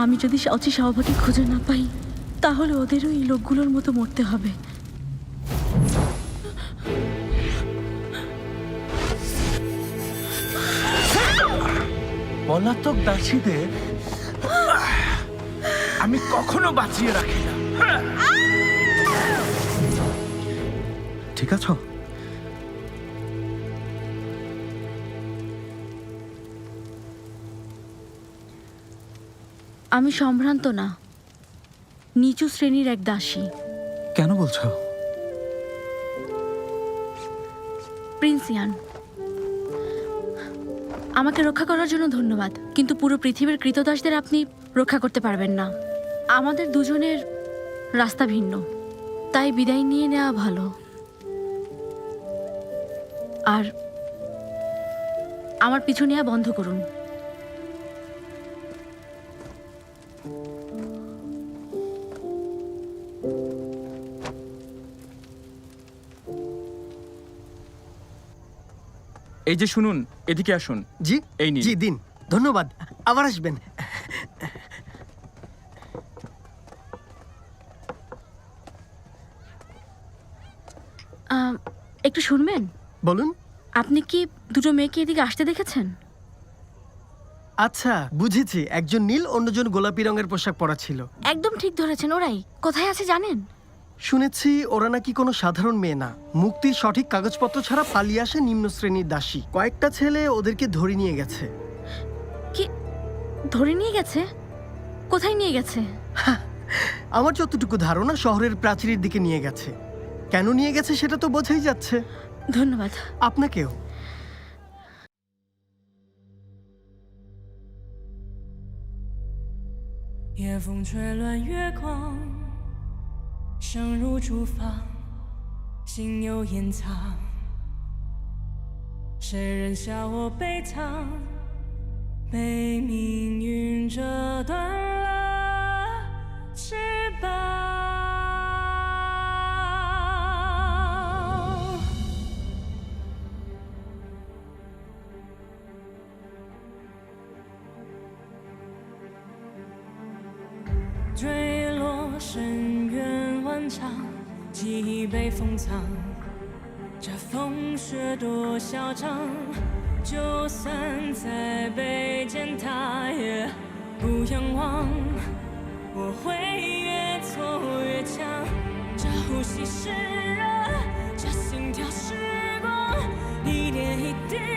আমি যদি অচি সহপাঠী খুঁজে না পাই তাহলে ওদেরও এই লোকগুলোর মতো মরতে হবে। পলাতক দাসীদের আমি কখনো বাঁচিয়ে রাখি না। ঠিক আছো? আমি সম্ভ্রান্ত না, নিচু শ্রেণীর এক দাসী। কেন বলছো? প্রিন্স ইয়ান, আমাকে রক্ষা করার জন্য ধন্যবাদ, কিন্তু পুরো পৃথিবীর কৃতদাসদের আপনি রক্ষা করতে পারবেন না। আমাদের দুজনের রাস্তা ভিন্ন, তাই বিদায় নিয়ে নেওয়া ভালো। আর আমার পিছু নেওয়া বন্ধ করুন। এই যে শুনুন, এদিকে আসুন। জি এই নিন। জি দিন, ধন্যবাদ, আবার আসবেন। একটু শুনবেন? বলুন। আপনি কি দুটো মেয়েকে এদিকে আসতে দেখেছেন? আচ্ছা, বুঝেছি, একজন নীল, অন্যজন গোলাপি রঙের পোশাক পরা ছিল। একদম ঠিক ধরেছেন। ওরাই। কোথায় আছে জানেন? শুনেছি ওরা নাকি কোনো সাধারণ মেয়ে না, মুক্তির সঠিক কাগজপত্র ছাড়া পালিয়ে আসে নিম্ন শ্রেণীর দাসী। কয়েকটা ছেলে ওদেরকে ধরে নিয়ে গেছে। কি ধরে নিয়ে গেছে? কোথায় নিয়ে গেছে? আমার যতটুকু ধারণা শহরের প্রাচীরের দিকে নিয়ে গেছে। কেন নিয়ে গেছে সেটা তো বোঝাই যাচ্ছে। ধন্যবাদ। আপনাকেও।夜风吹乱月光，声如厨房，心有掩藏。谁人笑我悲怆，被命运折断了翅膀。坠落深渊万丈，记忆被封藏。这风雪多嚣张，就算再被践踏，也不仰望。我会越挫越强，这呼吸是热，这心跳是光，一点一滴。